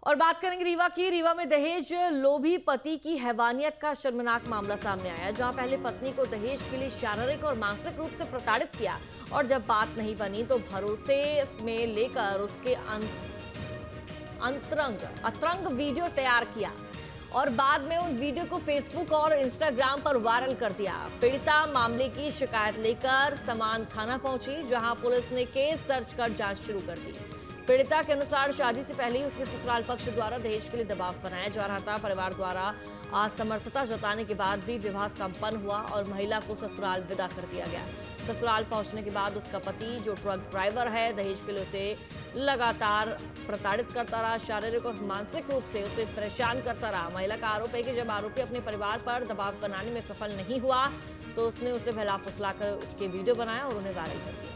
और बात करेंगे रीवा की। रीवा में दहेज लोभी पति की हैवानियत का शर्मनाक मामला सामने आया, जहां पहले पत्नी को दहेज के लिए शारीरिक और मानसिक रूप से प्रताड़ित किया और जब बात नहीं बनी तो भरोसे में लेकर उसके अतरंग वीडियो तैयार किया और बाद में उन वीडियो को फेसबुक और इंस्टाग्राम पर वायरल कर दिया। पीड़िता मामले की शिकायत लेकर समान थाना पहुंची, जहां पुलिस ने केस दर्ज कर जांच शुरू कर दी। पीड़िता के अनुसार शादी से पहले ही उसके ससुराल पक्ष द्वारा दहेज के लिए दबाव बनाया जा रहा था। परिवार द्वारा असमर्थता जताने के बाद भी विवाह संपन्न हुआ और महिला को ससुराल विदा कर दिया गया। ससुराल पहुंचने के बाद उसका पति, जो ट्रक ड्राइवर है, दहेज के लिए उसे लगातार प्रताड़ित करता रहा, शारीरिक और मानसिक रूप से उसे परेशान करता रहा। महिला का आरोप है कि जब आरोपी अपने परिवार पर दबाव बनाने में सफल नहीं हुआ तो उसने उसे बहला फुसलाकर उसके वीडियो बनाया और उन्हें वायरल कर दिया।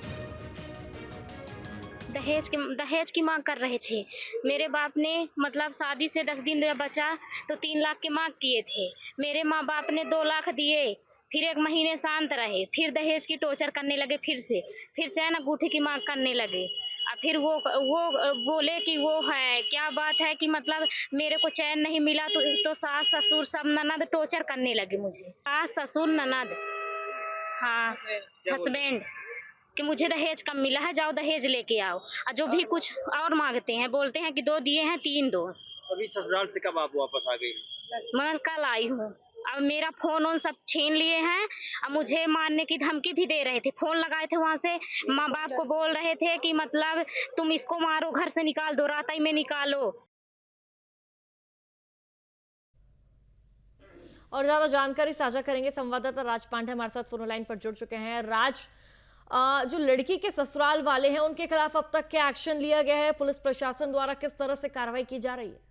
दहेज की मांग कर रहे थे। मेरे बाप ने मतलब शादी से 10 दिन बचा तो 3 लाख की मांग किए थे। मेरे माँ बाप ने 2 लाख दिए, फिर 1 महीने शांत रहे, फिर दहेज की टॉर्चर करने लगे, फिर चैन अंगूठी की मांग करने लगे। फिर वो बोले कि वो है क्या बात है कि मतलब मेरे को चैन नहीं मिला तो सास ससुर सब ननद टॉर्चर करने लगे मुझे। सास ससुर ननद, हाँ हस्बैंड, कि मुझे दहेज कम मिला है, जाओ दहेज लेके आओ। और जो भी कुछ और मांगते हैं, बोलते हैं कि 2 दिए हैं 3 दो। अभी ससुराल से कब आप वापस आ गई? मैं कल आई हूँ। अब मेरा फोन उन सब छीन लिए हैं। अब मुझे मारने की धमकी भी दे रहे थे। फोन लगाए थे वहां से, माँ बाप को बोल रहे थे कि मतलब तुम इसको मारो, घर से निकाल दो, राताई में निकालो। और ज्यादा जानकारी साझा करेंगे संवाददाता राज पांडे हमारे साथ फोन लाइन पर जुड़ चुके हैं। राज, जो लड़की के ससुराल वाले हैं उनके खिलाफ अब तक क्या एक्शन लिया गया है? पुलिस प्रशासन द्वारा किस तरह से कार्रवाई की जा रही है?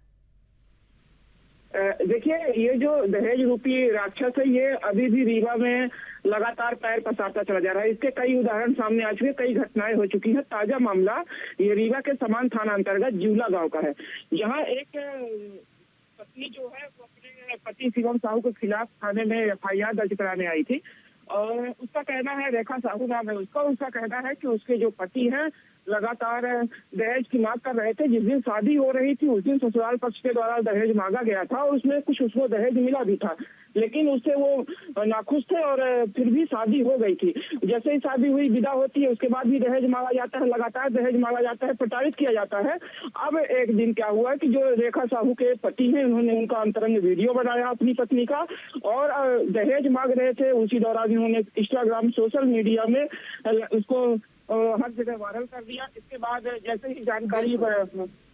देखिए, ये जो दहेज रूपी राक्षस है, ये अभी भी रीवा में लगातार पैर पसारता चला जा रहा है। इसके कई उदाहरण सामने आ चुके, कई घटनाएं हो चुकी हैं। ताजा मामला ये रीवा के समान थाना अंतर्गत जिवला गांव का है, जहां एक पत्नी जो है वो अपने पति शिवम साहू के खिलाफ थाने में FIR दर्ज कराने आई थी और उसका कहना है, रेखा साहू नाम है उसका कहना है कि उसके जो पति हैं लगातार दहेज की मांग कर रहे थे। जिस दिन शादी हो रही थी उस दिन ससुराल पक्ष के द्वारा दहेज मांगा गया था और उसमें कुछ उसको दहेज मिला भी था, लेकिन उससे वो नाखुश थे और फिर भी शादी हो गई थी। जैसे ही शादी हुई, विदा होती है, उसके बाद भी दहेज मांगा जाता है, लगातार दहेज मांगा जाता है, प्रताड़ित किया जाता है। अब एक दिन क्या हुआ कि जो रेखा साहू के पति हैं, उन्होंने उनका अंतरंग वीडियो बनाया अपनी पत्नी का और दहेज मांग रहे थे। उसी दौरान उन्होंने इंस्टाग्राम, सोशल मीडिया में उसको हर जगह वायरल कर दिया। इसके बाद जैसे ही जानकारी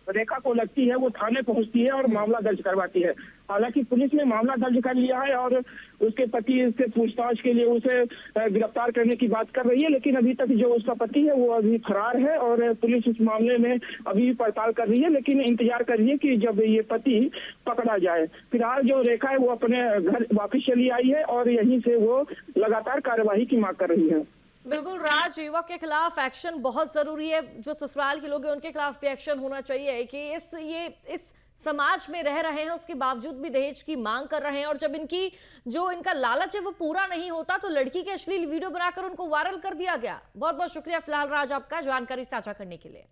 रेखा को लगती है, वो थाने पहुंचती है और मामला दर्ज करवाती है। हालांकि पुलिस ने मामला दर्ज कर लिया है और उसके पति से पूछताछ के लिए उसे गिरफ्तार करने की बात कर रही है, लेकिन अभी तक जो उसका पति है वो अभी फरार है और पुलिस इस मामले में अभी पड़ताल कर रही है, लेकिन इंतजार कर रही है कि जब ये पति पकड़ा जाए। फिलहाल जो रेखा है वो अपने घर वापिस चली आई है और यहीं से वो लगातार कार्यवाही की मांग कर रही है। बिल्कुल राज, युवक के खिलाफ एक्शन बहुत जरूरी है। जो ससुराल के लोग हैं उनके खिलाफ भी एक्शन होना चाहिए कि इस समाज में रह रहे हैं, उसके बावजूद भी दहेज की मांग कर रहे हैं और जब इनका लालच है वो पूरा नहीं होता तो लड़की के अश्लील वीडियो बनाकर उनको वायरल कर दिया गया। बहुत बहुत शुक्रिया फिलहाल राज आपका जानकारी साझा करने के लिए।